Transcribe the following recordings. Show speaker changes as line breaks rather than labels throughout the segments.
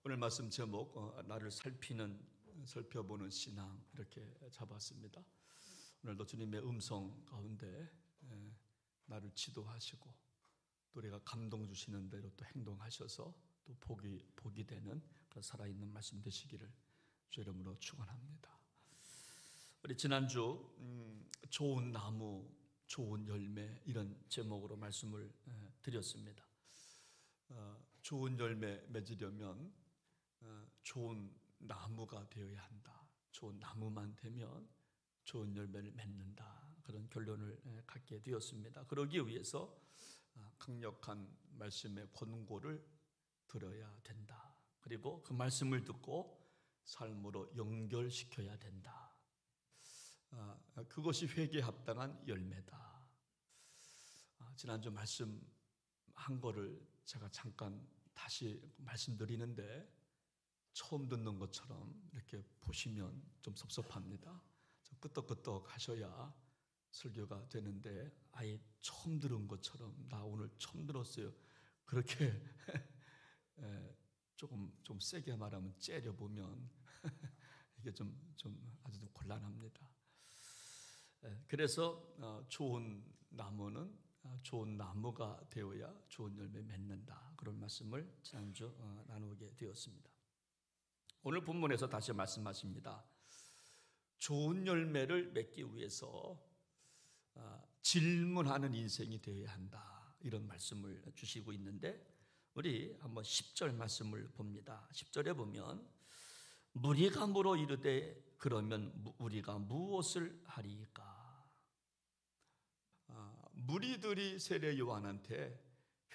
오늘 말씀 제목 나를 살펴보는 신앙 이렇게 잡았습니다. 오늘도 주님의 음성 가운데 나를 지도하시고 또 우리가 감동 주시는 대로 또 행동하셔서 또 복이 되는 그런 살아있는 말씀 되시기를 주 이름으로 축원합니다. 우리 지난주 좋은 나무 좋은 열매 이런 제목으로 말씀을 드렸습니다. 좋은 열매 맺으려면 좋은 나무가 되어야 한다. 좋은 나무만 되면 좋은 열매를 맺는다. 그런 결론을 갖게 되었습니다. 그러기 위해서 강력한 말씀의 권고를 들어야 된다. 그리고 그 말씀을 듣고 삶으로 연결시켜야 된다. 그것이 회개에 합당한 열매다. 지난주 말씀한 거를 제가 잠깐 다시 말씀드리는데 처음 듣는 것처럼 이렇게 보시면 좀 섭섭합니다. 좀 끄떡끄떡 하셔야 설교가 되는데 아예 처음 들은 것처럼 나 오늘 처음 들었어요. 그렇게 좀 세게 말하면 째려보면 이게 좀 아주 좀 곤란합니다. 그래서 좋은 나무는 좋은 나무가 되어야 좋은 열매 맺는다. 그런 말씀을 지난주 나누게 되었습니다. 오늘 본문에서 다시 말씀하십니다. 좋은 열매를 맺기 위해서 질문하는 인생이 되어야 한다. 이런 말씀을 주시고 있는데 우리 한번 10절 말씀을 봅니다. 10절에 보면 무리가 물어 이르되 그러면 우리가 무엇을 하리이까? 무리들이 세례 요한한테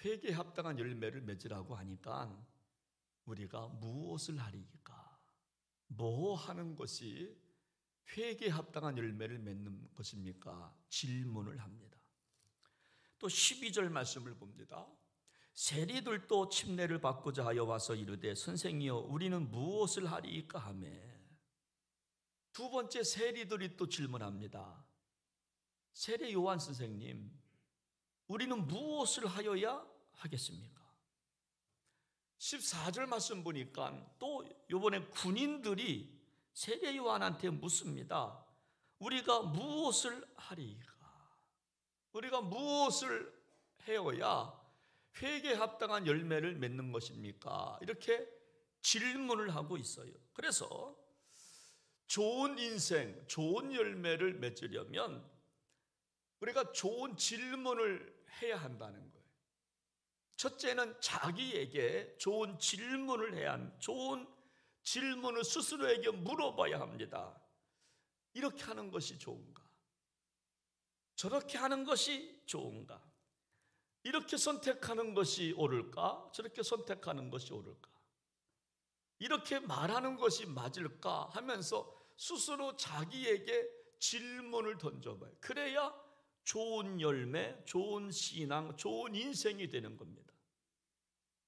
회개에 합당한 열매를 맺으라고 하니까 우리가 무엇을 하리이까? 뭐 하는 것이 회개에 합당한 열매를 맺는 것입니까? 질문을 합니다. 또 12절 말씀을 봅니다. 세리들도 침례를 받고자 하여 와서 이르되 선생이여 우리는 무엇을 하리이까 하매. 두 번째 세리들이 또 질문합니다. 세례 요한 선생님, 우리는 무엇을 하여야 하겠습니까? 14절 말씀 보니까 또 이번에 군인들이 세례 요한한테 묻습니다. 우리가 무엇을 하리이까? 우리가 무엇을 해야 회개에 합당한 열매를 맺는 것입니까? 이렇게 질문을 하고 있어요. 그래서 좋은 인생, 좋은 열매를 맺으려면 우리가 좋은 질문을 해야 한다는 거예요. 첫째는 자기에게 좋은 질문을 좋은 질문을 스스로에게 물어봐야 합니다. 이렇게 하는 것이 좋은가? 저렇게 하는 것이 좋은가? 이렇게 선택하는 것이 옳을까? 저렇게 선택하는 것이 옳을까? 이렇게 말하는 것이 맞을까? 하면서 스스로 자기에게 질문을 던져봐요. 그래야 좋은 열매, 좋은 신앙, 좋은 인생이 되는 겁니다.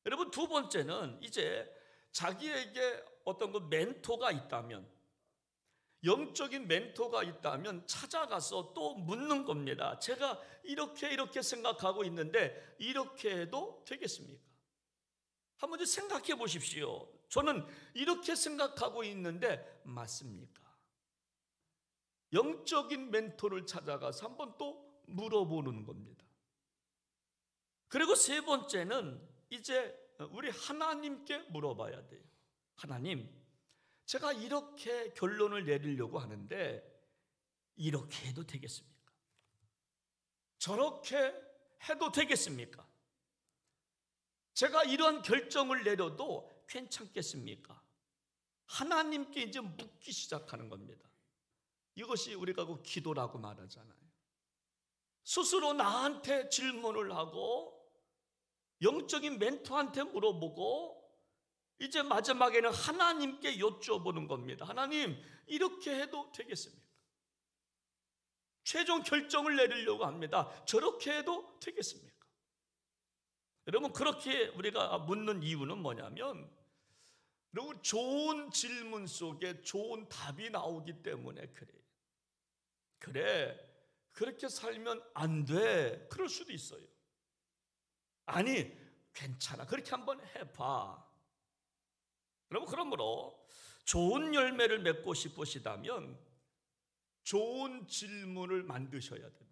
여러분, 두 번째는 이제 자기에게 어떤 그 멘토가 있다면, 영적인 멘토가 있다면 찾아가서 또 묻는 겁니다. 제가 이렇게 생각하고 있는데 이렇게 해도 되겠습니까? 한번 좀 생각해 보십시오. 저는 이렇게 생각하고 있는데 맞습니까? 영적인 멘토를 찾아가서 한번 또 물어보는 겁니다. 그리고 세 번째는 이제 우리 하나님께 물어봐야 돼요. 하나님, 제가 이렇게 결론을 내리려고 하는데 이렇게 해도 되겠습니까? 저렇게 해도 되겠습니까? 제가 이런 결정을 내려도 괜찮겠습니까? 하나님께 이제 묻기 시작하는 겁니다. 이것이 우리가 그 기도라고 말하잖아요. 스스로 나한테 질문을 하고 영적인 멘토한테 물어보고 이제 마지막에는 하나님께 여쭤보는 겁니다. 하나님, 이렇게 해도 되겠습니까? 최종 결정을 내리려고 합니다. 저렇게 해도 되겠습니까? 여러분, 그렇게 우리가 묻는 이유는 뭐냐면 여러분, 좋은 질문 속에 좋은 답이 나오기 때문에 그래요. 그래, 그렇게 살면 안 돼. 그럴 수도 있어요. 아니, 괜찮아. 그렇게 한번 해봐. 여러분, 그러므로 좋은 열매를 맺고 싶으시다면 좋은 질문을 만드셔야 됩니다.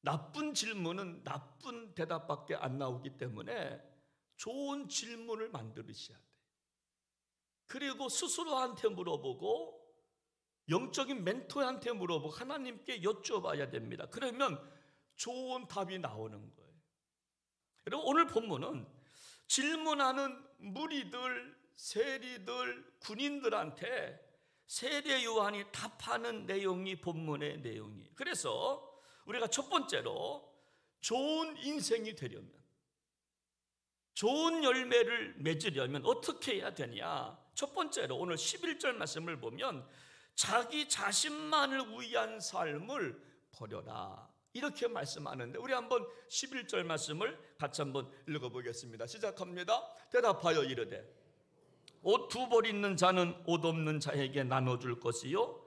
나쁜 질문은 나쁜 대답밖에 안 나오기 때문에 좋은 질문을 만드셔야 돼요. 그리고 스스로한테 물어보고 영적인 멘토한테 물어보고 하나님께 여쭤봐야 됩니다. 그러면 좋은 답이 나오는 거예요. 여러분, 오늘 본문은 질문하는 무리들, 세리들, 군인들한테 세례 요한이 답하는 내용이 본문의 내용이에요. 그래서 우리가 첫 번째로 좋은 인생이 되려면, 좋은 열매를 맺으려면 어떻게 해야 되냐? 첫 번째로 오늘 11절 말씀을 보면 자기 자신만을 위한 삶을 버려라, 이렇게 말씀하는데, 우리 한번 11절 말씀을 같이 한번 읽어보겠습니다. 시작합니다. 대답하여 이르되 옷 두 벌 있는 자는 옷 없는 자에게 나눠줄 것이요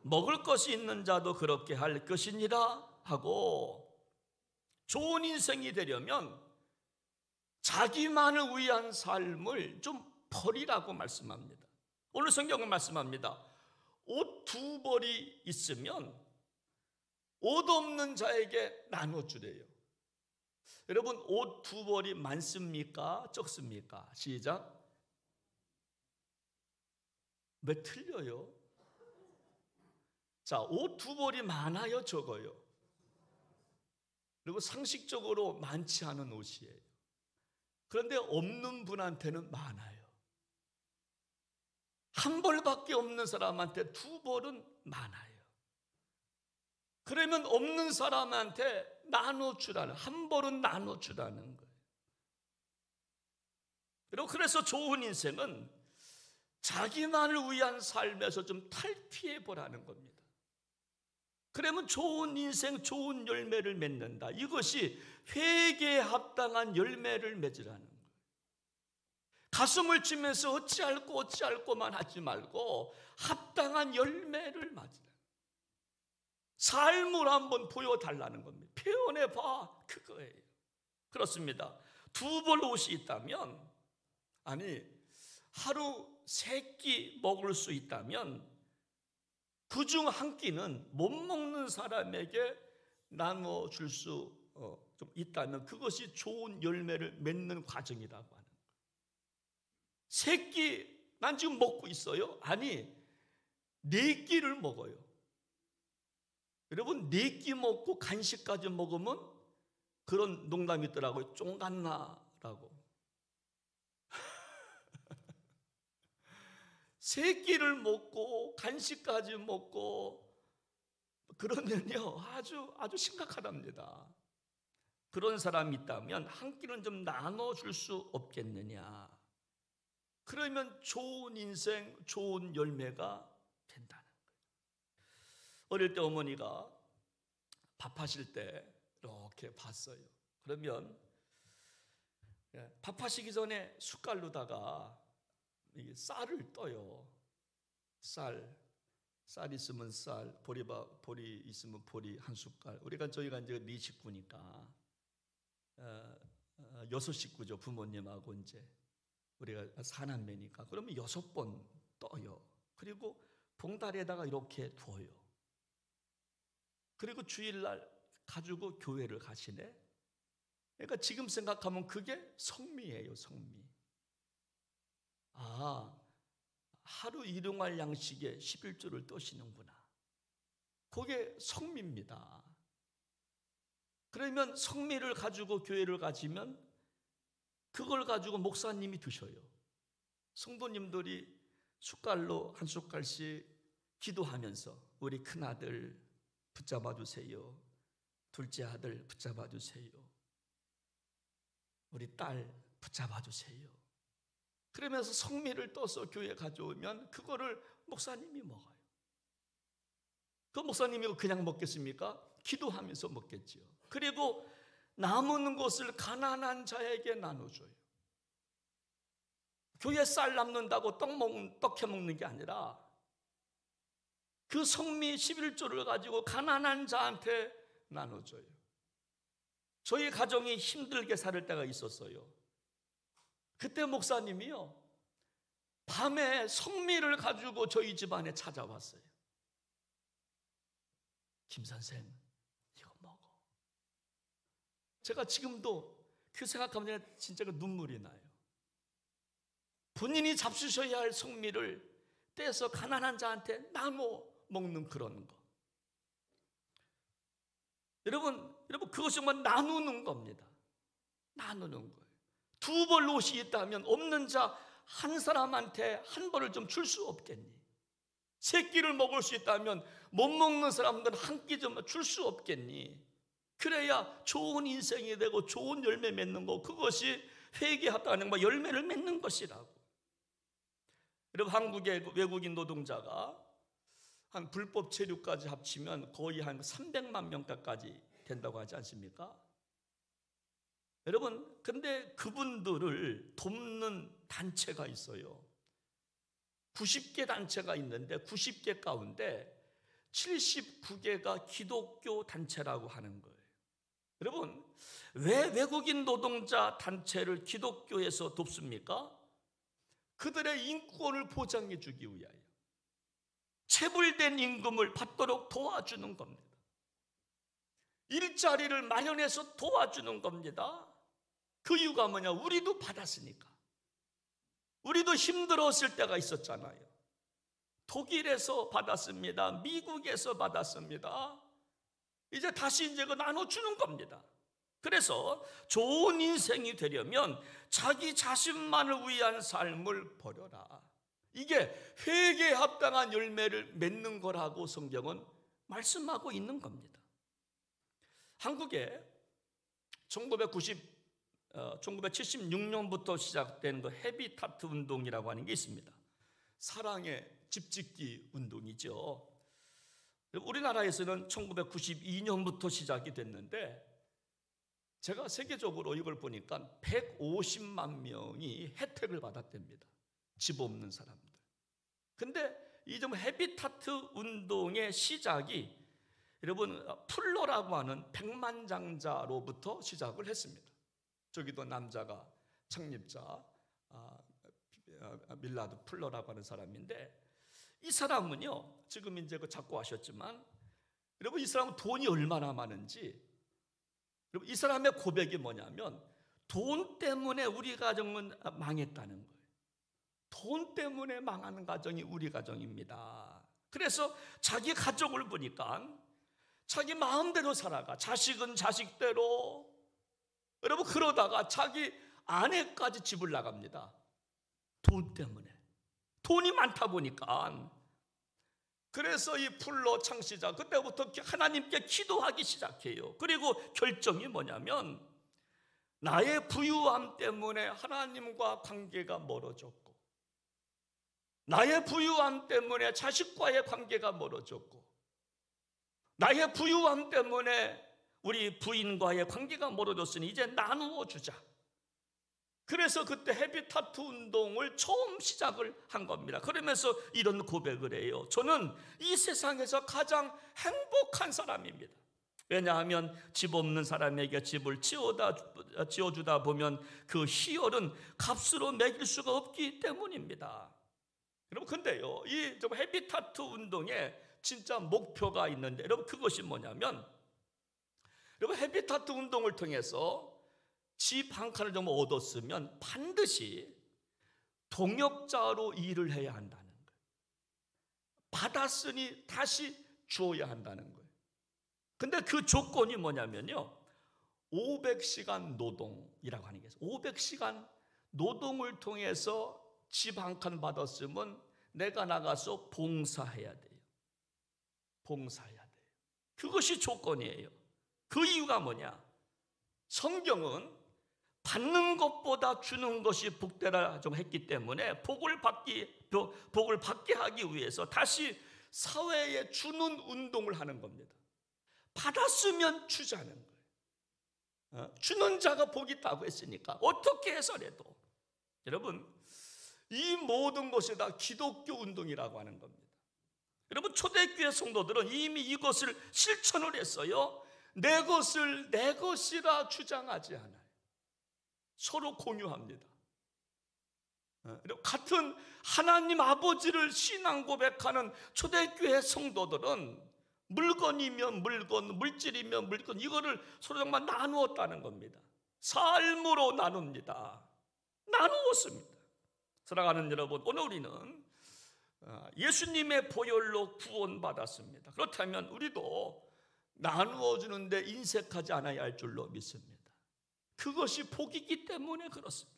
먹을 것이 있는 자도 그렇게 할 것이니라 하고, 좋은 인생이 되려면 자기만을 위한 삶을 좀 버리라고 말씀합니다. 오늘 성경은 말씀합니다. 옷 두 벌이 있으면 옷 없는 자에게 나눠주래요. 여러분, 옷 두 벌이 많습니까? 적습니까? 시작. 왜 틀려요? 자, 옷 두 벌이 많아요, 적어요? 그리고 상식적으로 많지 않은 옷이에요. 그런데 없는 분한테는 많아요. 한 벌밖에 없는 사람한테 두 벌은 많아요. 그러면 없는 사람한테 나눠주라는, 한 벌은 나눠주라는 거예요. 여러분, 그래서 좋은 인생은 자기만을 위한 삶에서 좀 탈피해 보라는 겁니다. 그러면 좋은 인생, 좋은 열매를 맺는다. 이것이 회개에 합당한 열매를 맺으라는 거예요. 가슴을 치면서 어찌할꼬만 하지 말고 합당한 열매를 맞으라. 삶을 한번 보여달라는 겁니다. 표현해봐, 그거예요. 그렇습니다. 두 벌 옷이 있다면, 아니 하루 3끼 먹을 수 있다면 그중 한 끼는 못 먹는 사람에게 나눠줄 수 좀 있다면 그것이 좋은 열매를 맺는 과정이라고 하는 거예요. 3끼 난 지금 먹고 있어요? 아니 4끼를 먹어요. 여러분, 4끼 먹고 간식까지 먹으면 그런 농담이 있더라고요. 쫑갔나라고. 3끼를 먹고 간식까지 먹고 그러면요 아주 심각하답니다. 그런 사람이 있다면 한 끼는 좀 나눠줄 수 없겠느냐. 그러면 좋은 인생, 좋은 열매가 된다는 거예요. 어릴 때 어머니가 밥하실 때 이렇게 봤어요. 그러면 밥하시기 전에 숟갈로다가 쌀을 떠요. 쌀 있으면 쌀, 보리 있으면 보리 한 숟갈. 저희가 이제 4식구니까 6식구죠. 부모님하고 이제 우리가 4남매니까. 그러면 6번 떠요. 그리고 봉다리에다가 이렇게 두어요. 그리고 주일날 가지고 교회를 가시네. 그러니까 지금 생각하면 그게 성미예요, 성미. 아, 하루 일용할 양식에 11조를 떠시는구나. 그게 성미입니다. 그러면 성미를 가지고 교회를 가지면 그걸 가지고 목사님이 드셔요. 성도님들이 숟갈로 한 숟갈씩 기도하면서 우리 큰아들 붙잡아 주세요. 둘째 아들 붙잡아 주세요. 우리 딸 붙잡아 주세요. 그러면서 성미를 떠서 교회에 가져오면 그거를 목사님이 먹어요. 그 목사님이 그냥 먹겠습니까? 기도하면서 먹겠죠. 그리고 남은 것을 가난한 자에게 나눠줘요. 교회 쌀 남는다고 떡 해먹는 게 아니라 그 성미 11조를 가지고 가난한 자한테 나눠줘요. 저희 가정이 힘들게 살 때가 있었어요. 그때 목사님이요 밤에 성미를 가지고 저희 집안에 찾아왔어요. 김 선생, 이거 먹어. 제가 지금도 그 생각하면 진짜 눈물이 나요. 본인이 잡수셔야 할 성미를 떼서 가난한 자한테 나눠 먹는 그런 거. 여러분 그것이 정말 나누는 겁니다. 나누는 거예요. 두 벌 옷이 있다면 없는 자 한 사람한테 한 벌을 좀 줄 수 없겠니? 세 끼를 먹을 수 있다면 못 먹는 사람들은 한 끼 좀 줄 수 없겠니? 그래야 좋은 인생이 되고 좋은 열매 맺는 거, 그것이 회개하다는 거, 열매를 맺는 것이라고. 여러분, 한국의 외국인 노동자가 한 불법 체류까지 합치면 거의 한 300만 명까지 된다고 하지 않습니까? 여러분, 근데 그분들을 돕는 단체가 있어요. 90개 단체가 있는데 90개 가운데 79개가 기독교 단체라고 하는 거예요. 여러분, 왜 외국인 노동자 단체를 기독교에서 돕습니까? 그들의 인권을 보장해 주기 위하여, 체불된 임금을 받도록 도와주는 겁니다. 일자리를 마련해서 도와주는 겁니다. 그 이유가 뭐냐? 우리도 받았으니까. 우리도 힘들었을 때가 있었잖아요. 독일에서 받았습니다. 미국에서 받았습니다. 이제 다시 그 나눠주는 겁니다. 그래서 좋은 인생이 되려면 자기 자신만을 위한 삶을 버려라. 이게 회개에 합당한 열매를 맺는 거라고 성경은 말씀하고 있는 겁니다. 한국에 1976년부터 시작된 그 헤비타트 운동이라고 하는 게 있습니다. 사랑의 집짓기 운동이죠. 우리나라에서는 1992년부터 시작이 됐는데, 제가 세계적으로 이걸 보니까 150만 명이 혜택을 받았답니다. 집 없는 사람들. 근데 이 좀 헤비타트 운동의 시작이, 여러분, 풀러라고 하는 백만장자로부터 시작을 했습니다. 저기도 남자가 창립자 밀라드 풀러라고 하는 사람인데, 이 사람은요, 지금 이제 자꾸 아셨지만, 여러분, 이 사람은 돈이 얼마나 많은지, 여러분, 이 사람의 고백이 뭐냐면, 돈 때문에 우리 가정은 망했다는 거예요. 돈 때문에 망하는 가정이 우리 가정입니다. 그래서 자기 가족을 보니까 자기 마음대로 살아가. 자식은 자식대로. 여러분, 그러다가 자기 아내까지 집을 나갑니다. 돈 때문에. 돈이 많다 보니까. 그래서 이 풀러 창시자, 그때부터 하나님께 기도하기 시작해요. 그리고 결정이 뭐냐면, 나의 부유함 때문에 하나님과 관계가 멀어졌고, 나의 부유함 때문에 자식과의 관계가 멀어졌고, 나의 부유함 때문에 우리 부인과의 관계가 멀어졌으니 이제 나누어 주자. 그래서 그때 헤비타트 운동을 처음 시작을 한 겁니다. 그러면서 이런 고백을 해요. 저는 이 세상에서 가장 행복한 사람입니다. 왜냐하면 집 없는 사람에게 집을 지어주다 보면 그 희열은 값으로 매길 수가 없기 때문입니다. 여러분, 근데요, 이 좀 헤비타트 운동에 진짜 목표가 있는데, 여러분, 그것이 뭐냐면, 여러분, 헤비타트 운동을 통해서 집 한 칸을 좀 얻었으면 반드시 동역자로 일을 해야 한다는 거예요. 받았으니 다시 주어야 한다는 거예요. 근데 그 조건이 뭐냐면요, 500시간 노동이라고 하는 게 있어요. 500시간 노동을 통해서 집 한 칸 받았으면 내가 나가서 봉사해야 돼요. 봉사해야 돼요. 그것이 조건이에요. 그 이유가 뭐냐? 성경은 받는 것보다 주는 것이 복되라 좀 했기 때문에 복을 받게 하기 위해서 다시 사회에 주는 운동을 하는 겁니다. 받았으면 주자는 거예요. 주는 자가 복이 있다고 했으니까 어떻게 해서라도, 여러분, 이 모든 것이 다 기독교 운동이라고 하는 겁니다. 여러분, 초대교회 성도들은 이미 이것을 실천을 했어요. 내 것을 내 것이라 주장하지 않아요. 서로 공유합니다. 같은 하나님 아버지를 신앙 고백하는 초대교회 성도들은 물건이면 물건, 물질이면 물건, 이거를 서로 정말 나누었다는 겁니다. 삶으로 나눕니다. 나누었습니다. 사랑하는 여러분, 오늘 우리는 예수님의 보혈로 구원받았습니다. 그렇다면 우리도 나누어 주는데 인색하지 않아야 할 줄로 믿습니다. 그것이 복이기 때문에 그렇습니다.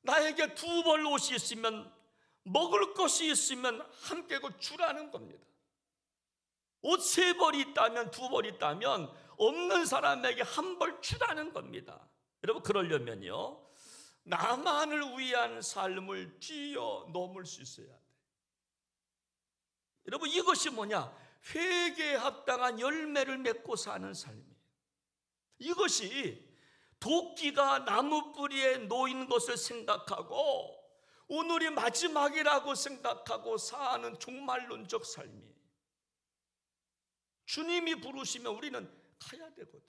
나에게 두 벌 옷이 있으면, 먹을 것이 있으면 함께 주라는 겁니다. 옷 세 벌이 있다면, 두 벌이 있다면 없는 사람에게 한 벌 주라는 겁니다. 여러분, 그러려면요, 나만을 위한 삶을 뛰어넘을 수 있어야 돼. 여러분, 이것이 뭐냐? 회개에 합당한 열매를 맺고 사는 삶이에요. 이것이 도끼가 나무 뿌리에 놓인 것을 생각하고 오늘이 마지막이라고 생각하고 사는 종말론적 삶이에요. 주님이 부르시면 우리는 가야 되거든요.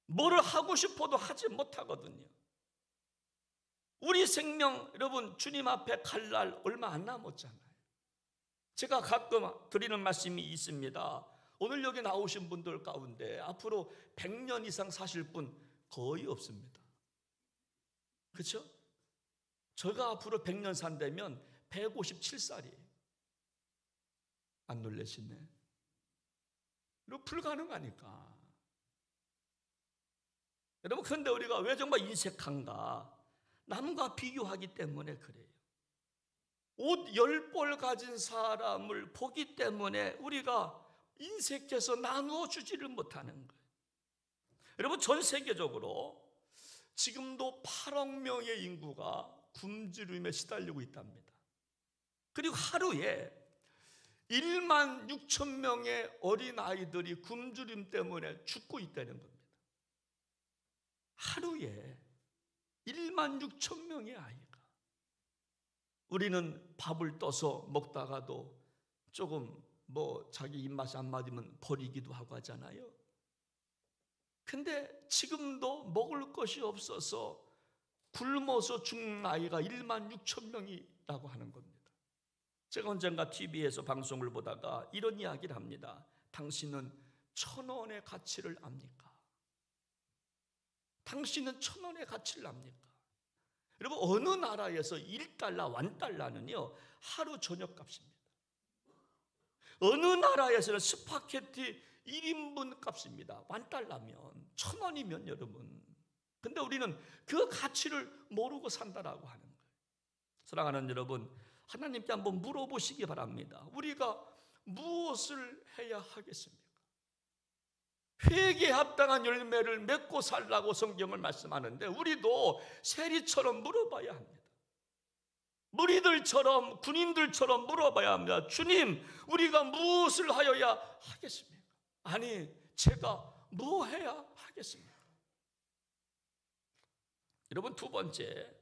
뭐를 하고 싶어도 하지 못하거든요. 우리 생명, 여러분, 주님 앞에 갈 날 얼마 안 남았잖아요. 제가 가끔 드리는 말씀이 있습니다. 오늘 여기 나오신 분들 가운데 앞으로 100년 이상 사실 분 거의 없습니다. 그렇죠? 제가 앞으로 100년 산다면 157살이에요. 안 놀라시네? 이거 불가능하니까. 여러분, 그런데 우리가 왜 정말 인색한가? 남과 비교하기 때문에 그래요. 옷 10벌 가진 사람을 보기 때문에 우리가 인색해서 나누어 주지를 못하는 거예요. 여러분, 전 세계적으로 지금도 8억 명의 인구가 굶주림에 시달리고 있답니다. 그리고 하루에 1만 6천 명의 어린아이들이 굶주림 때문에 죽고 있다는 겁니다. 하루에 1만 6천 명의 아이가. 우리는 밥을 떠서 먹다가도 조금 자기 입맛이 안 맞으면 버리기도 하고 하잖아요. 근데 지금도 먹을 것이 없어서 굶어서 죽는 아이가 1만 6천 명이라고 하는 겁니다. 제가 언젠가 TV에서 방송을 보다가 이런 이야기를 합니다. 당신은 1,000원의 가치를 압니까? 당신은 1,000원의 가치를 압니까? 여러분, 어느 나라에서 1달러, 1달러는요 하루 저녁값입니다. 어느 나라에서는 스파게티 1인분 값입니다. 1달러면 1,000원이면 여러분. 근데 우리는 그 가치를 모르고 산다라고 하는 거예요. 사랑하는 여러분, 하나님께 한번 물어보시기 바랍니다. 우리가 무엇을 해야 하겠습니까? 회개에 합당한 열매를 맺고 살라고 성경을 말씀하는데 우리도 세리처럼 물어봐야 합니다. 무리들처럼, 군인들처럼 물어봐야 합니다. 주님, 우리가 무엇을 하여야 하겠습니까? 아니, 제가 뭐 해야 하겠습니까? 여러분, 두 번째,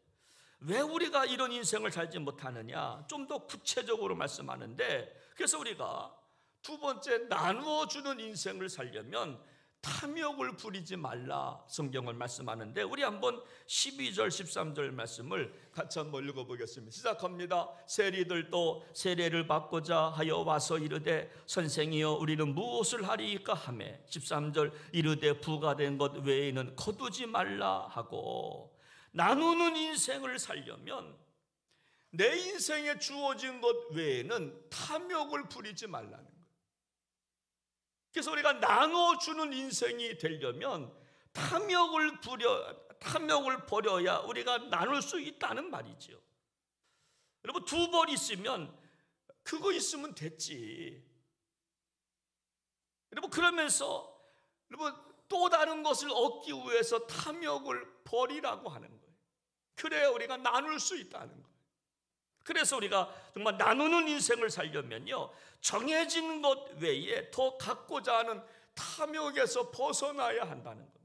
왜 우리가 이런 인생을 살지 못하느냐? 좀 더 구체적으로 말씀하는데, 그래서 우리가 두 번째, 나누어 주는 인생을 살려면 탐욕을 부리지 말라 성경을 말씀하는데, 우리 한번 12절 13절 말씀을 같이 한번 읽어보겠습니다. 시작합니다. 세리들도 세례를 받고자 하여 와서 이르되 선생이여 우리는 무엇을 하리이까 하매 13절 이르되 부가된 것 외에는 거두지 말라 하고. 나누는 인생을 살려면 내 인생에 주어진 것 외에는 탐욕을 부리지 말라는 거예요. 그래서 우리가 나눠주는 인생이 되려면 탐욕을 버려야 우리가 나눌 수 있다는 말이죠. 여러분, 두 벌 있으면 그거 있으면 됐지. 여러분, 그러면서 여러분 또 다른 것을 얻기 위해서 탐욕을 버리라고 하는 거예요. 그래야 우리가 나눌 수 있다는 거예요. 그래서 우리가 정말 나누는 인생을 살려면요, 정해진 것 외에 더 갖고자 하는 탐욕에서 벗어나야 한다는 겁니다.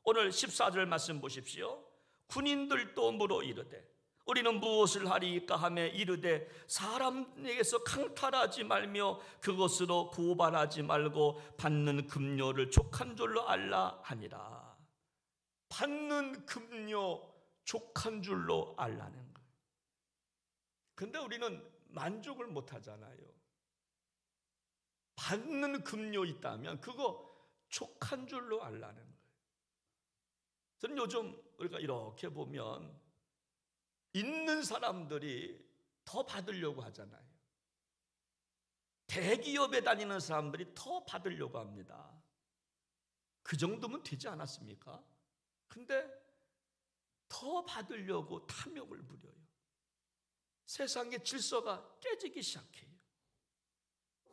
오늘 14절 말씀 보십시오. 군인들도 물어 이르되 우리는 무엇을 하리이까 하매 이르되 사람에게서 강탈하지 말며 그것으로 고발하지 말고 받는 급료를 족한 줄로 알라 하니라. 받는 급료 족한 줄로 알라는 거예요. 근데 우리는 만족을 못 하잖아요. 받는 급료 있다면 그거 족한 줄로 알라는 거예요. 저는 요즘 우리가 이렇게 보면 있는 사람들이 더 받으려고 하잖아요. 대기업에 다니는 사람들이 더 받으려고 합니다. 그 정도면 되지 않았습니까? 근데 더 받으려고 탐욕을 부려요. 세상의 질서가 깨지기 시작해요.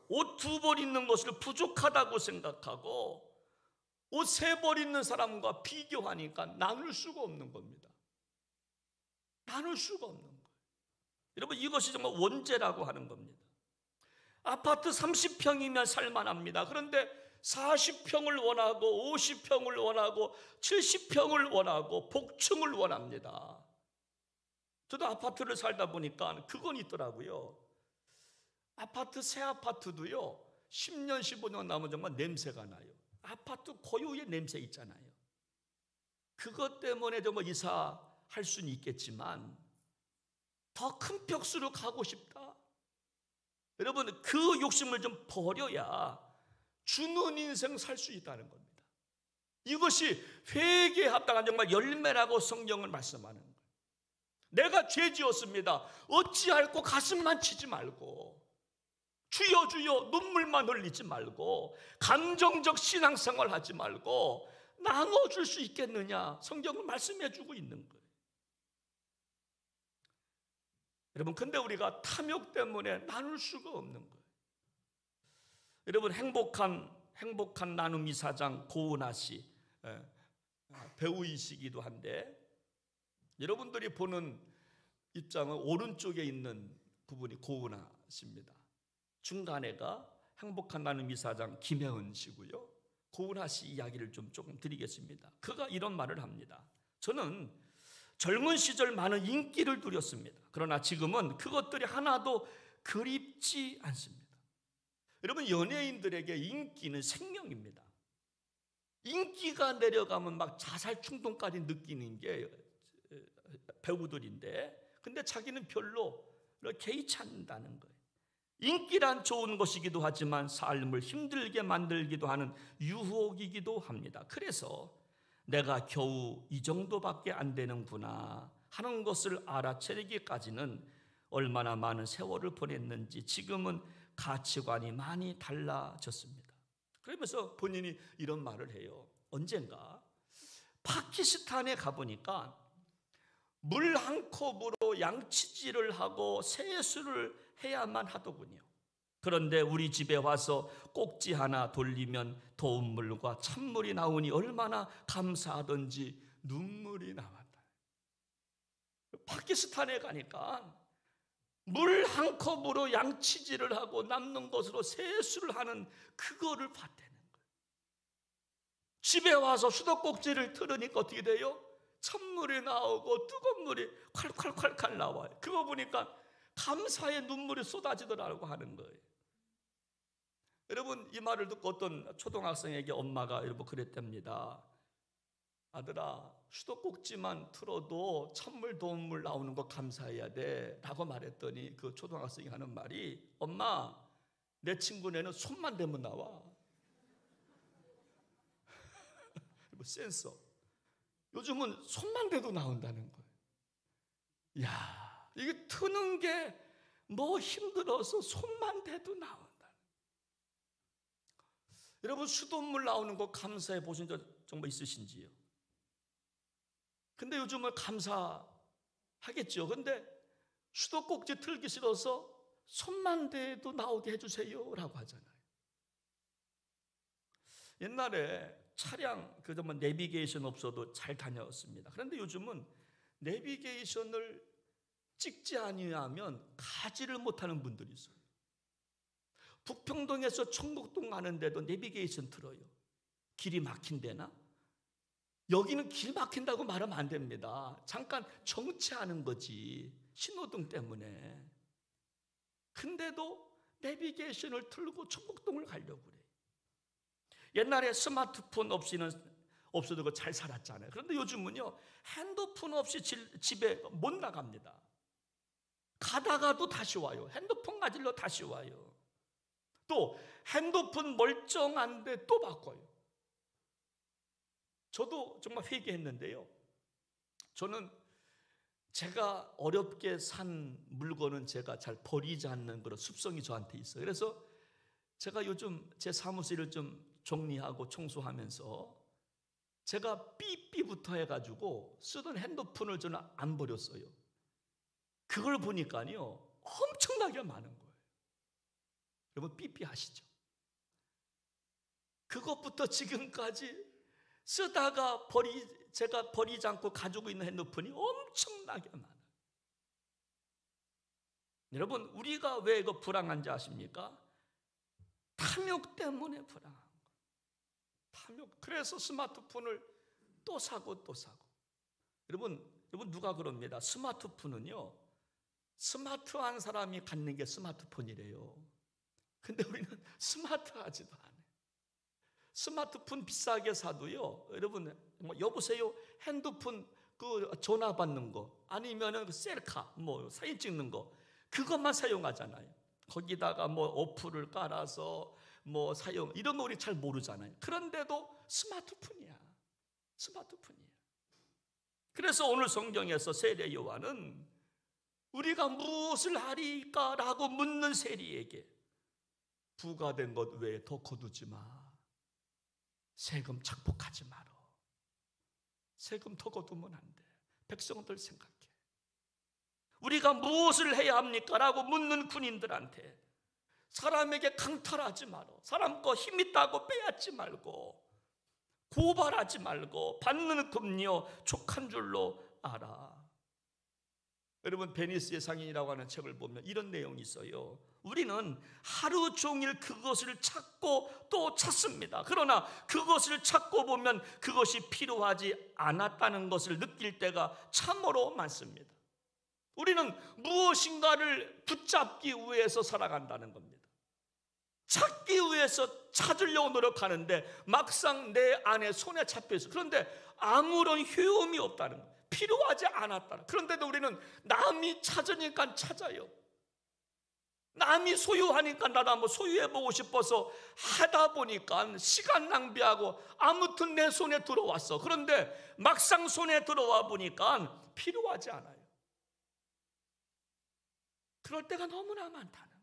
옷 2벌 입는 것을 부족하다고 생각하고 옷 3벌 입는 사람과 비교하니까 나눌 수가 없는 겁니다. 나눌 수가 없는 거예요. 여러분, 이것이 정말 원죄라고 하는 겁니다. 아파트 30평이면 살만합니다. 그런데 40평을 원하고 50평을 원하고 70평을 원하고 복층을 원합니다. 저도 아파트를 살다 보니까 그건 있더라고요. 아파트, 새 아파트도요 10년 15년 나면 정말 냄새가 나요. 아파트 고유의 냄새 있잖아요. 그것 때문에 정말 이사할 수는 있겠지만 더 큰 평수로 가고 싶다. 여러분, 그 욕심을 좀 버려야 주는 인생 살 수 있다는 겁니다. 이것이 회개에 합당한 정말 열매라고 성경은 말씀하는 거예요. 내가 죄 지었습니다. 어찌할꼬 가슴만 치지 말고, 주여 주여 눈물만 흘리지 말고, 감정적 신앙생활 하지 말고 나눠줄 수 있겠느냐, 성경은 말씀해 주고 있는 거예요. 여러분, 근데 우리가 탐욕 때문에 나눌 수가 없는 거예요. 여러분, 행복한 나눔 이사장 고은하 씨, 배우이시기도 한데, 여러분들이 보는 입장은 오른쪽에 있는 부분이 고은하 씨입니다. 중간에가 행복한 나눔 이사장 김혜은 씨고요. 고은하 씨 이야기를 조금 드리겠습니다. 그가 이런 말을 합니다. 저는 젊은 시절 많은 인기를 누렸습니다. 그러나 지금은 그것들이 하나도 그립지 않습니다. 여러분, 연예인들에게 인기는 생명입니다. 인기가 내려가면 막 자살 충동까지 느끼는 게 배우들인데, 근데 자기는 별로 개의치 않는다는 거예요. 인기란 좋은 것이기도 하지만 삶을 힘들게 만들기도 하는 유혹이기도 합니다. 그래서 내가 겨우 이 정도밖에 안 되는구나 하는 것을 알아차리기까지는 얼마나 많은 세월을 보냈는지 지금은 가치관이 많이 달라졌습니다. 그러면서 본인이 이런 말을 해요. 언젠가 파키스탄에 가보니까 물 한 컵으로 양치질을 하고 세수를 해야만 하더군요. 그런데 우리 집에 와서 꼭지 하나 돌리면 더운 물과 찬물이 나오니 얼마나 감사하던지 눈물이 나왔다. 파키스탄에 가니까 물 한 컵으로 양치질을 하고 남는 것으로 세수를 하는 그거를 봤다는 거예요. 집에 와서 수도꼭지를 틀으니까 어떻게 돼요? 찬물이 나오고 뜨거운 물이 콸콸콸콸 나와요. 그거 보니까 감사의 눈물이 쏟아지더라고 하는 거예요. 여러분, 이 말을 듣고 어떤 초등학생에게 엄마가 여러분 그랬답니다. 아들아, 수도꼭지만 틀어도 찬물 더운 물 나오는 거 감사해야 돼 라고 말했더니 그 초등학생이 하는 말이, 엄마, 내 친구네는 손만 대면 나와. 센서. 요즘은 손만 대도 나온다는 거예요. 이야, 이게 트는 게 뭐 힘들어서 손만 대도 나온다. 여러분, 수돗물 나오는 거 감사해 보신 적 정말 있으신지요? 근데 요즘은 감사하겠죠. 근데 수도꼭지 틀기 싫어서 손만 대도 나오게 해주세요 라고 하잖아요. 옛날에 차량 정말 내비게이션 없어도 잘 다녔습니다. 그런데 요즘은 내비게이션을 찍지 아니하면 가지를 못하는 분들이 있어요. 북평동에서 청곡동 가는데도 내비게이션 틀어요. 길이 막힌 데나? 여기는 길 막힌다고 말하면 안 됩니다. 잠깐 정체하는 거지, 신호등 때문에. 근데도 내비게이션을 틀고 청곡동을 가려고 그래요. 옛날에 스마트폰 없이는 없어도 잘 살았잖아요. 그런데 요즘은요, 핸드폰 없이 집에 못 나갑니다. 가다가도 다시 와요. 핸드폰 가지러 다시 와요. 또 핸드폰 멀쩡한데 또 바꿔요. 저도 정말 회개했는데요, 저는 제가 어렵게 산 물건은 제가 잘 버리지 않는 그런 습성이 저한테 있어요. 그래서 제가 요즘 제 사무실을 좀 정리하고 청소하면서 제가 삐삐부터 해가지고 쓰던 핸드폰을 저는 안 버렸어요. 그걸 보니까요, 엄청나게 많은 거예요. 여러분 삐삐 하시죠? 그것부터 지금까지 쓰다가 제가 버리지 않고 가지고 있는 핸드폰이 엄청나게 많아요. 여러분, 우리가 왜 이거 불안한지 아십니까? 탐욕 때문에 불안한 거예요. 탐욕. 그래서 스마트폰을 또 사고 또 사고. 여러분 누가 그럽니다. 스마트폰은요, 스마트한 사람이 갖는 게 스마트폰이래요. 근데 우리는 스마트하지도 않아요. 스마트폰 비싸게 사도요, 여러분 여보세요, 핸드폰 그 전화 받는 거 아니면은 셀카 사진 찍는 거, 그것만 사용하잖아요. 거기다가 어플을 깔아서 사용, 이런 거 우리 잘 모르잖아요. 그런데도 스마트폰이야. 그래서 오늘 성경에서 세례 요한은 우리가 무엇을 하리까라고 묻는 세리에게 부과된 것 외에 더 거두지 마. 세금 착복하지 마라. 세금 더 거두면 안 돼. 백성들 생각해. 우리가 무엇을 해야 합니까? 라고 묻는 군인들한테 사람에게 강탈하지 마라. 사람 거 힘 있다고 빼앗지 말고, 고발하지 말고, 받는 금리요 족한 줄로 알아. 여러분, 베니스의 상인이라고 하는 책을 보면 이런 내용이 있어요. 우리는 하루 종일 그것을 찾고 또 찾습니다. 그러나 그것을 찾고 보면 그것이 필요하지 않았다는 것을 느낄 때가 참으로 많습니다. 우리는 무엇인가를 붙잡기 위해서 살아간다는 겁니다. 찾기 위해서 찾으려고 노력하는데 막상 내 안에 손에 잡혀 있어. 그런데 아무런 효험이 없다는 거예요. 필요하지 않았다. 그런데도 우리는 남이 찾으니까 찾아요. 남이 소유하니까 나도 한번 소유해보고 싶어서 하다 보니까 시간 낭비하고 아무튼 내 손에 들어왔어. 그런데 막상 손에 들어와 보니까 필요하지 않아요. 그럴 때가 너무나 많다는.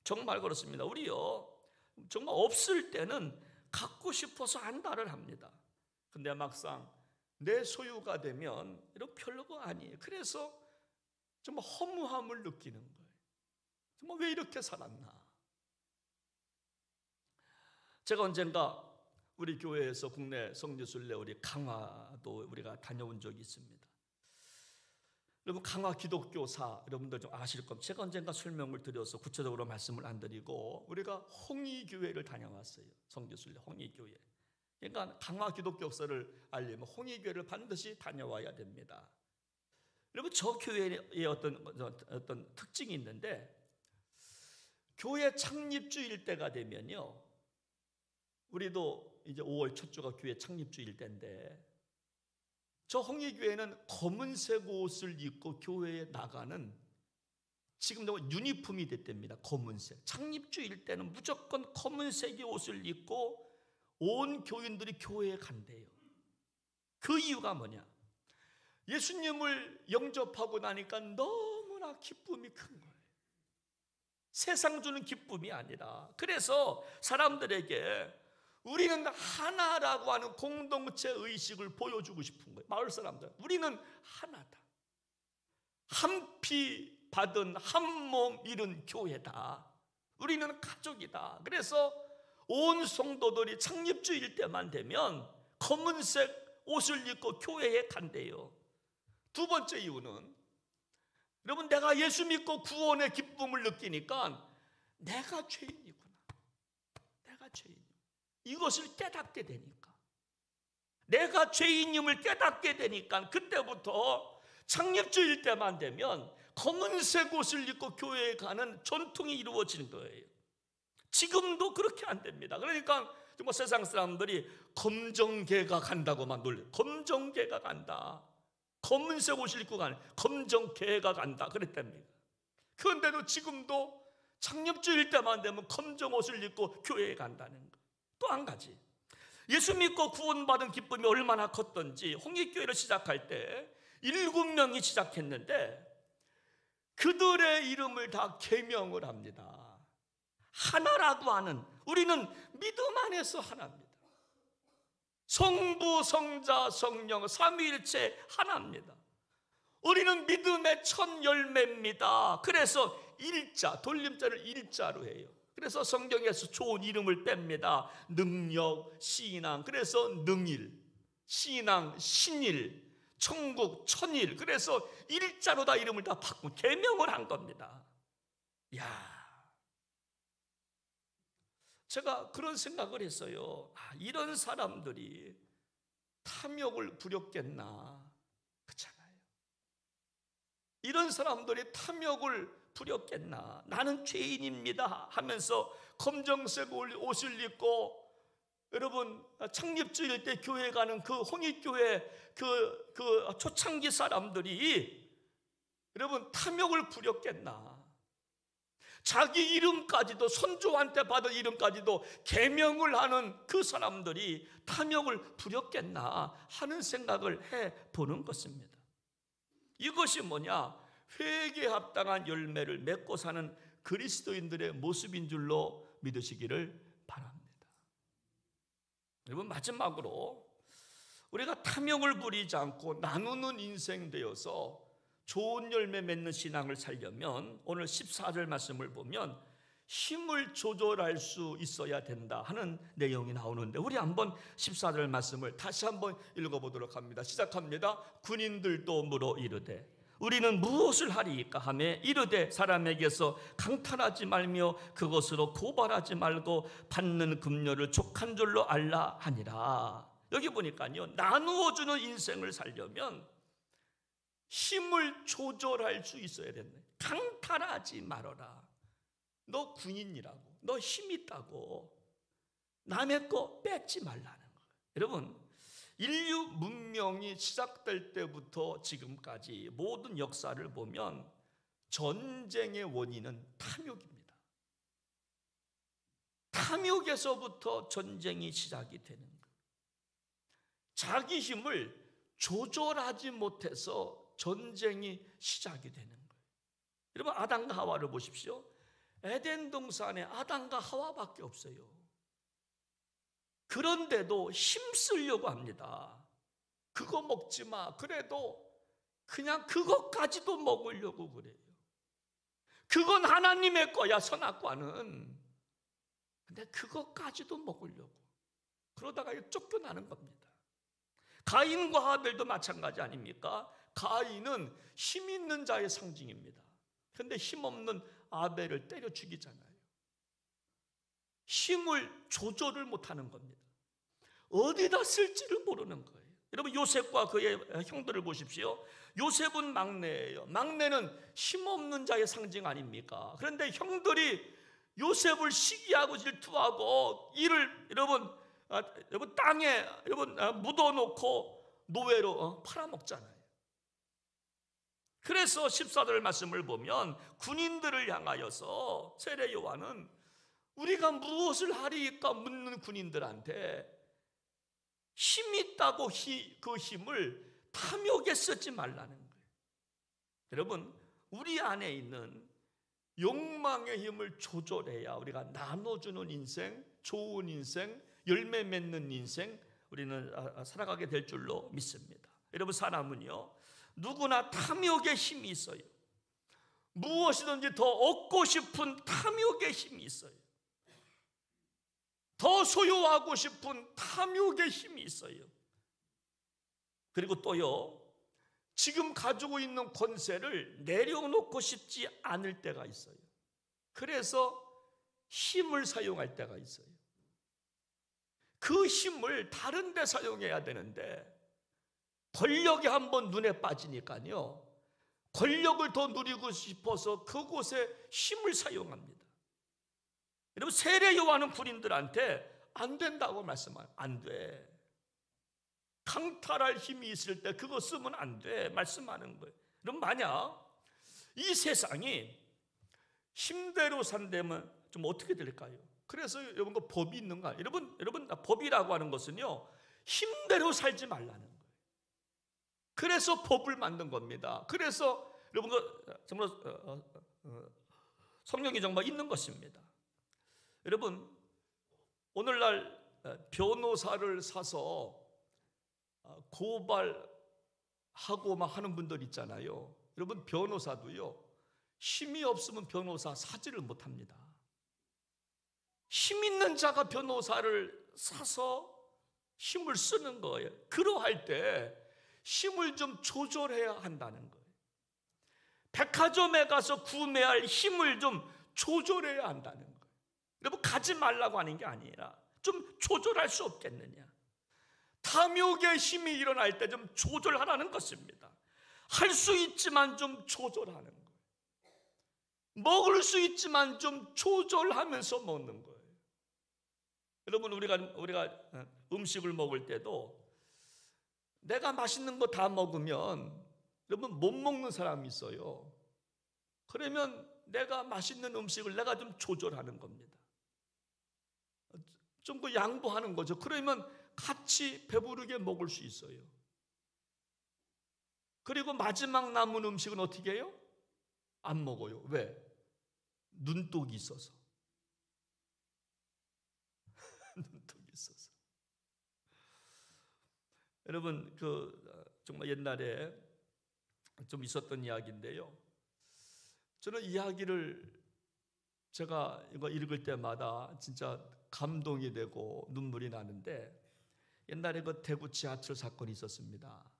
정말 그렇습니다. 우리요, 정말 없을 때는 갖고 싶어서 안달을 합니다. 근데 막상 내 소유가 되면 이런 별거 아니에요. 그래서 정말 허무함을 느끼는 거예요. 정말 왜 이렇게 살았나. 제가 언젠가 우리 교회에서 국내 성지순례 우리 강화도 우리가 다녀온 적이 있습니다. 여러분, 강화 기독교사 여러분들 좀 아실 겁니다. 제가 언젠가 설명을 드려서 구체적으로 말씀을 안 드리고 우리가 홍의교회를 다녀왔어요. 성지순례 홍의교회. 그러니까 강화 기독교 역사를 알려면 홍의교회를 반드시 다녀와야 됩니다. 여러분, 저 교회의 어떤 특징이 있는데, 교회 창립주일 때가 되면요, 우리도 이제 5월 첫 주가 교회 창립주일 때인데, 저 홍의교회는 검은색 옷을 입고 교회에 나가는, 지금 유니폼이 됐답니다. 검은색. 창립주일 때는 무조건 검은색의 옷을 입고 온 교인들이 교회에 간대요. 그 이유가 뭐냐? 예수님을 영접하고 나니까 너무나 기쁨이 큰 거예요. 세상 주는 기쁨이 아니라. 그래서 사람들에게 우리는 하나라고 하는 공동체 의식을 보여주고 싶은 거예요. 마을 사람들, 우리는 하나다. 한 피 받은 한 몸 이룬 교회다. 우리는 가족이다. 그래서 온 성도들이 창립주일 때만 되면 검은색 옷을 입고 교회에 간대요. 두 번째 이유는, 여러분, 내가 예수 믿고 구원의 기쁨을 느끼니까 내가 죄인이구나. 내가 죄인. 이것을 깨닫게 되니까, 내가 죄인임을 깨닫게 되니까 그때부터 창립주일 때만 되면 검은색 옷을 입고 교회에 가는 전통이 이루어지는 거예요. 지금도 그렇게 안 됩니다. 그러니까 정말 세상 사람들이 검정개가 간다고만 놀래. 검정개가 간다. 검은색 옷을 입고 가는 검정개가 간다 그랬답니다. 그런데도 지금도 창립주일 때만 되면 검정 옷을 입고 교회에 간다는 거. 또 한 가지, 예수 믿고 구원받은 기쁨이 얼마나 컸던지 홍익교회를 시작할 때 7명이 시작했는데 그들의 이름을 다 계명을 합니다. 하나라고 하는, 우리는 믿음 안에서 하나입니다. 성부, 성자, 성령 삼위일체 하나입니다. 우리는 믿음의 첫 열매입니다. 그래서 일자, 돌림자를 일자로 해요. 그래서 성경에서 좋은 이름을 뺍니다. 능력, 신앙, 그래서 능일, 신앙, 신일, 천국, 천일. 그래서 일자로 다 이름을 다 바꾸고 계명을 한 겁니다. 야, 제가 그런 생각을 했어요. 이런 사람들이 탐욕을 부렸겠나. 그렇잖아요. 이런 사람들이 탐욕을 부렸겠나. 나는 죄인입니다 하면서 검정색 옷을 입고, 여러분 창립주일 때 교회 가는 그 홍익교회 그 초창기 사람들이 여러분 탐욕을 부렸겠나. 자기 이름까지도, 선조한테 받은 이름까지도 계명을 하는 그 사람들이 탐욕을 부렸겠나 하는 생각을 해보는 것입니다. 이것이 뭐냐? 회개에 합당한 열매를 맺고 사는 그리스도인들의 모습인 줄로 믿으시기를 바랍니다. 여러분, 마지막으로 우리가 탐욕을 부리지 않고 나누는 인생 되어서 좋은 열매 맺는 신앙을 살려면 오늘 14절 말씀을 보면 힘을 조절할 수 있어야 된다 하는 내용이 나오는데, 우리 한번 14절 말씀을 다시 한번 읽어보도록 합니다. 시작합니다. 군인들도 물어 이르되 우리는 무엇을 하리이까 하매 이르되 사람에게서 강탈하지 말며 그것으로 고발하지 말고 받는 금료를 족한 줄로 알라 하니라. 여기 보니까요, 나누어주는 인생을 살려면 힘을 조절할 수 있어야 된다. 강탈하지 말아라. 너 군인이라고, 너 힘 있다고 남의 거 뺏지 말라는 거예요. 여러분, 인류 문명이 시작될 때부터 지금까지 모든 역사를 보면 전쟁의 원인은 탐욕입니다. 탐욕에서부터 전쟁이 시작이 되는 거예요. 자기 힘을 조절하지 못해서 전쟁이 시작이 되는 거예요. 여러분, 아담과 하와를 보십시오. 에덴 동산에 아담과 하와밖에 없어요. 그런데도 힘쓰려고 합니다. 그거 먹지 마. 그래도 그냥 그것까지도 먹으려고 그래요. 그건 하나님의 거야, 선악과는. 근데 그것까지도 먹으려고. 그러다가 쫓겨나는 겁니다. 가인과 하벨도 마찬가지 아닙니까? 가인은 힘 있는 자의 상징입니다. 그런데 힘없는 아벨을 때려 죽이잖아요. 힘을 조절을 못하는 겁니다. 어디다 쓸지를 모르는 거예요. 여러분, 요셉과 그의 형들을 보십시오. 요셉은 막내예요. 막내는 힘없는 자의 상징 아닙니까? 그런데 형들이 요셉을 시기하고 질투하고 이를 여러분 땅에 묻어놓고 노예로 팔아먹잖아요. 그래서 14절 말씀을 보면 군인들을 향하여서 세례 요한은 우리가 무엇을 하리까 묻는 군인들한테 힘이 있다고 그 힘을 탐욕에 쓰지 말라는 거예요. 여러분, 우리 안에 있는 욕망의 힘을 조절해야 우리가 나눠주는 인생, 좋은 인생, 열매 맺는 인생 우리는 살아가게 될 줄로 믿습니다. 여러분, 사람은요 누구나 탐욕의 힘이 있어요. 무엇이든지 더 얻고 싶은 탐욕의 힘이 있어요. 더 소유하고 싶은 탐욕의 힘이 있어요. 그리고 또요, 지금 가지고 있는 권세를 내려놓고 싶지 않을 때가 있어요. 그래서 힘을 사용할 때가 있어요. 그 힘을 다른 데 사용해야 되는데 권력이 한번 눈에 빠지니까요, 권력을 더 누리고 싶어서 그곳에 힘을 사용합니다. 여러분, 세례 요한은 군인들한테 안 된다고 말씀해요. 안 돼. 강탈할 힘이 있을 때 그거 쓰면 안 돼 말씀하는 거예요. 그럼 만약 이 세상이 힘대로 산다면 좀 어떻게 될까요? 그래서 여러분 그 법이 있는가? 여러분 법이라고 하는 것은요 힘대로 살지 말라는 거예요. 그래서 법을 만든 겁니다. 그래서 여러분 그 정말 성령이 정말 있는 것입니다. 여러분 오늘날 변호사를 사서 고발하고 막 하는 분들 있잖아요. 여러분 변호사도요 힘이 없으면 변호사 사지를 못합니다. 힘 있는 자가 변호사를 사서 힘을 쓰는 거예요. 그러할 때 힘을 좀 조절해야 한다는 거예요. 백화점에 가서 구매할 힘을 좀 조절해야 한다는 거예요. 여러분 가지 말라고 하는 게 아니라 좀 조절할 수 없겠느냐. 탐욕의 힘이 일어날 때 좀 조절하라는 것입니다. 할 수 있지만 좀 조절하는 거예요. 먹을 수 있지만 좀 조절하면서 먹는 거예요. 여러분 우리가 음식을 먹을 때도 내가 맛있는 거 다 먹으면 여러분 못 먹는 사람이 있어요. 그러면 내가 맛있는 음식을 내가 좀 조절하는 겁니다. 좀 그 양보하는 거죠. 그러면 같이 배부르게 먹을 수 있어요. 그리고 마지막 남은 음식은 어떻게 해요? 안 먹어요. 왜? 눈독이 있어서. 눈독이 있어서. 여러분 정말 옛날에 좀 있었던 이야기인데요. 저는 이야기를 제가 이거 읽을 때마다 진짜 감동이 되고 눈물이 나는데, 옛날에 그 대구 지하철 사건이 있었습니다.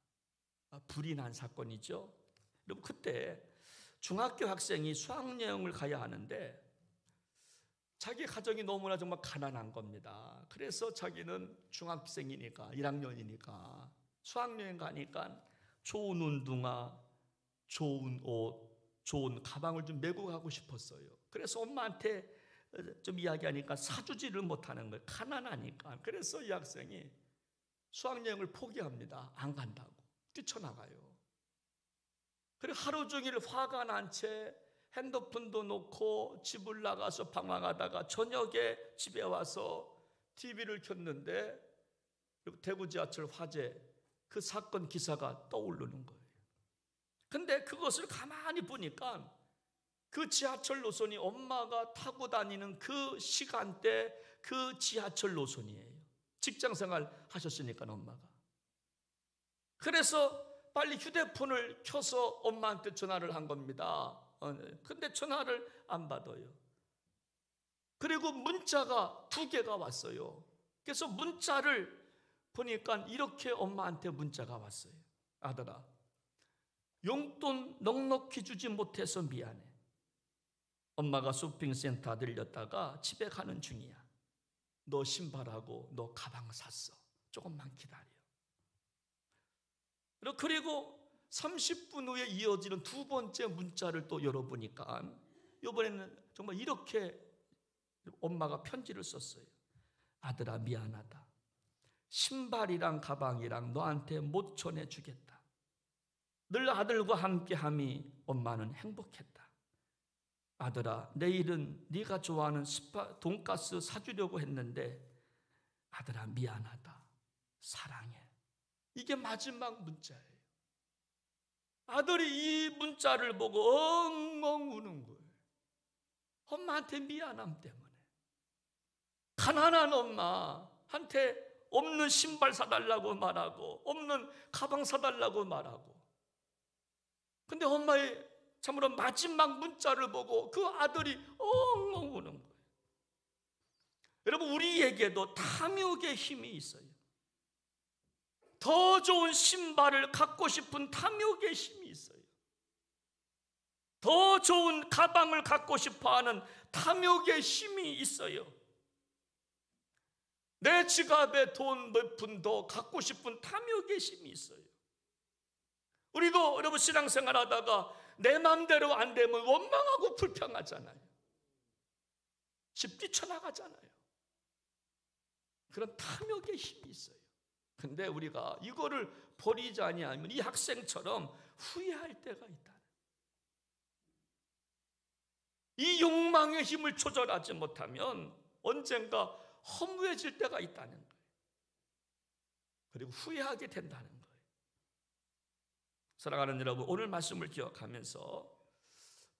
불이 난 사건이죠. 여러분 그때 중학교 학생이 수학여행을 가야 하는데 자기 가정이 너무나 정말 가난한 겁니다. 그래서 자기는 중학생이니까 1학년이니까 수학여행 가니까 좋은 운동화, 좋은 옷, 좋은 가방을 좀 메고 가고 싶었어요. 그래서 엄마한테 좀 이야기하니까 사주지를 못하는 거예요. 가난하니까. 그래서 이 학생이 수학여행을 포기합니다. 안 간다고 뛰쳐나가요. 그리고 하루 종일 화가 난 채 핸드폰도 놓고 집을 나가서 방황하다가 저녁에 집에 와서 TV를 켰는데 대구 지하철 화재 그 사건 기사가 떠오르는 거예요. 근데 그것을 가만히 보니까 그 지하철 노선이 엄마가 타고 다니는 그 시간대 그 지하철 노선이에요. 직장생활 하셨으니까 엄마가. 그래서 빨리 휴대폰을 켜서 엄마한테 전화를 한 겁니다. 근데 전화를 안 받아요. 그리고 문자가 2개가 왔어요. 그래서 문자를 보니까 이렇게 엄마한테 문자가 왔어요. 아들아, 용돈 넉넉히 주지 못해서 미안해. 엄마가 쇼핑센터 들렸다가 집에 가는 중이야. 너 신발하고 너 가방 샀어. 조금만 기다려. 그리고 30분 후에 이어지는 2번째 문자를 또 열어보니까 이번에는 정말 이렇게 엄마가 편지를 썼어요. 아들아 미안하다. 신발이랑 가방이랑 너한테 못 전해주겠다. 늘 아들과 함께함이 엄마는 행복했다. 아들아 내일은 네가 좋아하는 돈가스 사주려고 했는데 아들아 미안하다. 사랑해. 이게 마지막 문자예요. 아들이 이 문자를 보고 엉엉 우는 거예요. 엄마한테 미안함 때문에. 가난한 엄마한테 없는 신발 사달라고 말하고 없는 가방 사달라고 말하고, 근데 엄마의 참으로 마지막 문자를 보고 그 아들이 엉엉 우는 거예요. 여러분 우리에게도 탐욕의 힘이 있어요. 더 좋은 신발을 갖고 싶은 탐욕의 힘이 있어요. 더 좋은 가방을 갖고 싶어하는 탐욕의 힘이 있어요. 내 지갑에 돈 몇 푼 더 갖고 싶은 탐욕의 힘이 있어요. 우리도 여러분 신앙생활 하다가 내 마음대로 안 되면 원망하고 불평하잖아요. 집 뛰쳐나가잖아요. 그런 탐욕의 힘이 있어요. 근데 우리가 이거를 버리지 아니하면 이 학생처럼 후회할 때가 있다. 이 욕망의 힘을 조절하지 못하면 언젠가 허무해질 때가 있다는 거예요. 그리고 후회하게 된다는 거예요. 사랑하는 여러분, 오늘 말씀을 기억하면서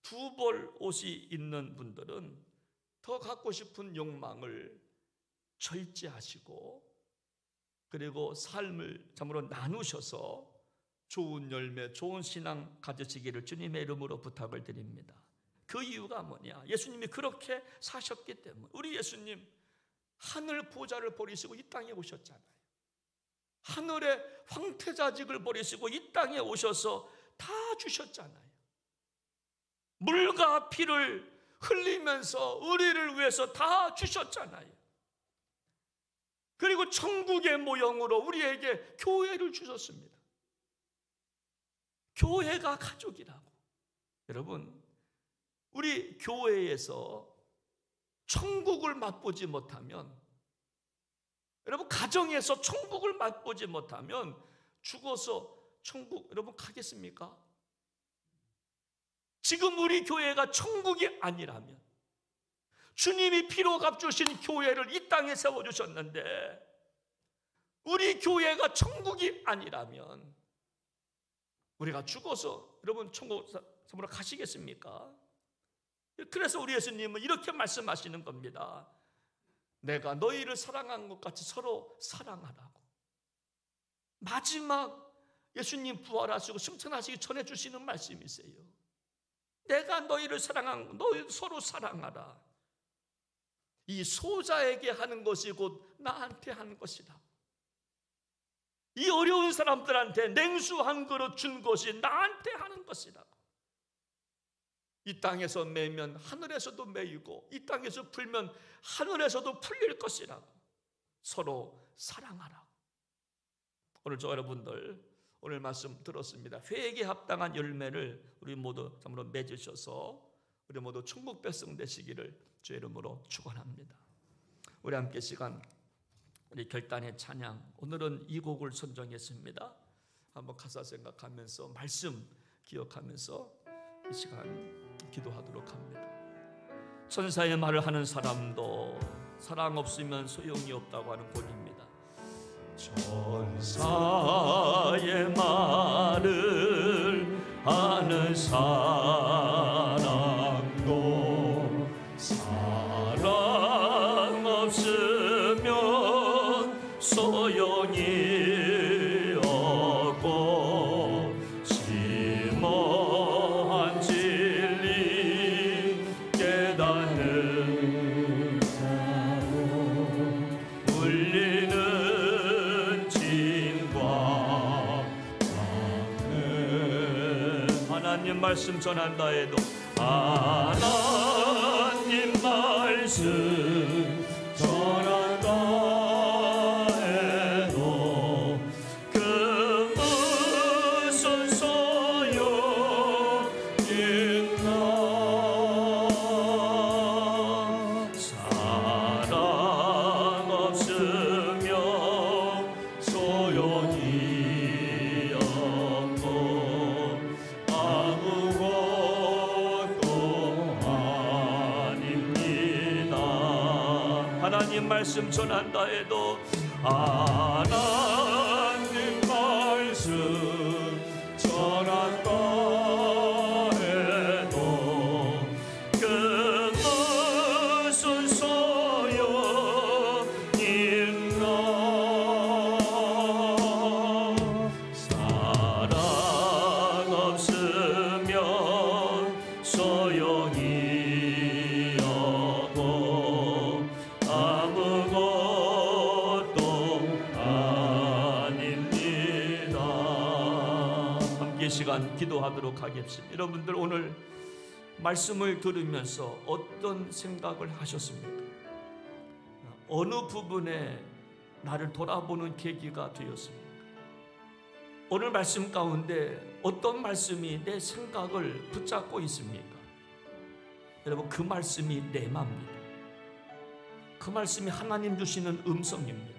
두 벌 옷이 있는 분들은 더 갖고 싶은 욕망을 절제하시고, 그리고 삶을 참으로 나누셔서 좋은 열매, 좋은 신앙 가지시기를 주님의 이름으로 부탁을 드립니다. 그 이유가 뭐냐? 예수님이 그렇게 사셨기 때문에. 우리 예수님 하늘 보좌를 버리시고 이 땅에 오셨잖아요. 하늘의 황태자직을 버리시고 이 땅에 오셔서 다 주셨잖아요. 물과 피를 흘리면서 우리를 위해서 다 주셨잖아요. 그리고 천국의 모형으로 우리에게 교회를 주셨습니다. 교회가 가족이라고. 여러분, 우리 교회에서 천국을 맛보지 못하면, 여러분 가정에서 천국을 맛보지 못하면 죽어서 천국 여러분 가겠습니까? 지금 우리 교회가 천국이 아니라면, 주님이 피로 값주신 교회를 이 땅에 세워주셨는데 우리 교회가 천국이 아니라면 우리가 죽어서 여러분 천국 섬으로 가시겠습니까? 그래서 우리 예수님은 이렇게 말씀하시는 겁니다. 내가 너희를 사랑한 것 같이 서로 사랑하라고. 마지막 예수님 부활하시고 승천하시기 전에 주시는 말씀이세요. 내가 너희를 사랑한, 너희 서로 사랑하라. 이 소자에게 하는 것이 곧 나한테 하는 것이다. 이 어려운 사람들한테 냉수 한 그릇 준 것이 나한테 하는 것이다. 이 땅에서 매면 하늘에서도 매이고 이 땅에서 풀면 하늘에서도 풀릴 것이라고. 서로 사랑하라. 오늘 저 여러분들 오늘 말씀 들었습니다. 회개에 합당한 열매를 우리 모두 참으로 맺으셔서 우리 모두 천국 백성 되시기를 주의 이름으로 축원합니다. 우리 함께 시간, 우리 결단의 찬양, 오늘은 이 곡을 선정했습니다. 한번 가사 생각하면서 말씀 기억하면서 이 시간 기도하도록 합니다. 천사의 말을 하는 사람도 사랑 없으면 소용이 없다고 하는 곡입니다. 천사의 말을 하는 사람도 사랑 없으면 소용이 없고 심오한 진리 깨닫는 자로 울리는 진과 같은 하나님 말씀 전한다 해도 하나님 말씀 전한다 해도 그 무슨 소용 있나. 사랑 없으면 소용이 없고 아무것도 아닙니다. 하나님 말씀 전한다 해도 하나님 말씀 전한다 해도 그 무슨 소용 있나. 사랑 없으면 소용이 없고 아무것도 아닙니다. 함께 시간 기도하도록 하겠습니다. 여러분들 오늘 말씀을 들으면서 어떤 생각을 하셨습니까? 어느 부분에 나를 돌아보는 계기가 되었습니까? 오늘 말씀 가운데 어떤 말씀이 내 생각을 붙잡고 있습니까? 여러분 그 말씀이 레마입니다. 그 말씀이 하나님 주시는 음성입니다.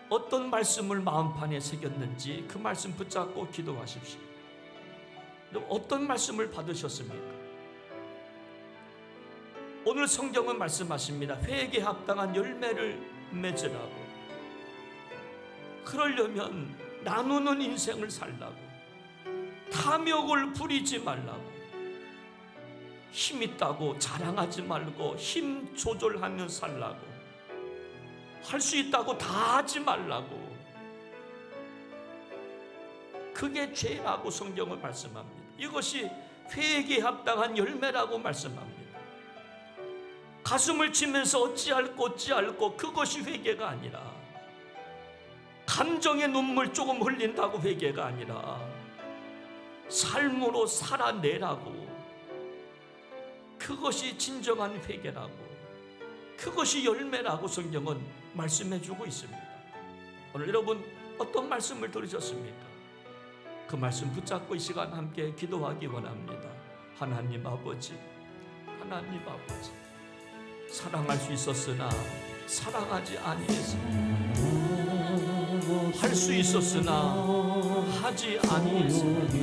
어떤 말씀을 마음판에 새겼는지 그 말씀 붙잡고 기도하십시오. 어떤 말씀을 받으셨습니까? 오늘 성경은 말씀하십니다. 회개에 합당한 열매를 맺으라고. 그러려면 나누는 인생을 살라고, 탐욕을 부리지 말라고, 힘있다고 자랑하지 말고 힘 조절하며 살라고, 할 수 있다고 다 하지 말라고. 그게 죄라고 성경은 말씀합니다. 이것이 회개에 합당한 열매라고 말씀합니다. 가슴을 치면서 어찌할꼬 그것이 회개가 아니라, 감정의 눈물 조금 흘린다고 회개가 아니라 삶으로 살아내라고, 그것이 진정한 회개라고, 그것이 열매라고 성경은 말씀해주고 있습니다. 오늘 여러분 어떤 말씀을 들으셨습니까? 그 말씀 붙잡고 이 시간 함께 기도하기 원합니다. 하나님 아버지, 하나님 아버지, 사랑할 수 있었으나 사랑하지 아니했습니다. 할 수 있었으나 하지 아니했습니다.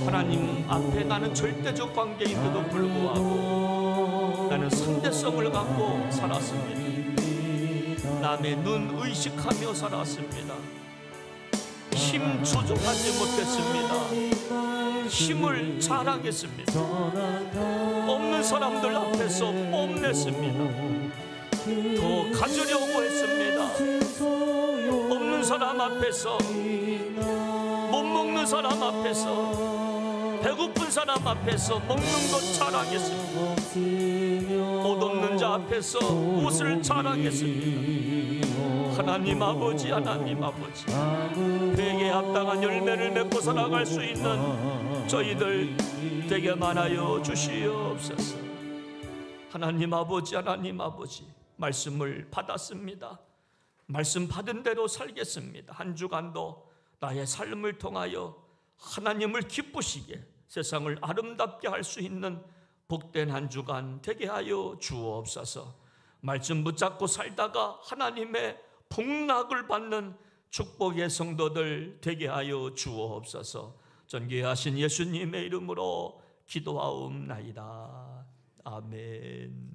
하나님 앞에 나는 절대적 관계인데도 불구하고 나는 상대성을 갖고 살았습니다. 남의 눈 의식하며 살았습니다. 힘 조종하지 못했습니다. 힘을 자랑했습니다. 없는 사람들 앞에서 뽐냈습니다. 더 가지려고 했습니다. 없는 사람 앞에서, 못 먹는 사람 앞에서, 배고픈 사람 앞에서 먹는 것 자랑했습니다. 옷 없는 자 앞에서 옷을 자랑했습니다. 하나님 아버지, 하나님 아버지, 회개에 합당한 열매를 맺고 살아갈 수 있는 저희들 되게 많아요 주시옵소서. 하나님 아버지, 하나님 아버지, 말씀을 받았습니다. 말씀 받은 대로 살겠습니다. 한 주간도 나의 삶을 통하여 하나님을 기쁘시게, 세상을 아름답게 할 수 있는 복된 한 주간 되게 하여 주옵소서. 말씀 붙잡고 살다가 하나님의 복락을 받는 축복의 성도들 되게 하여 주옵소서. 존귀하신 예수님의 이름으로 기도하옵나이다. 아멘.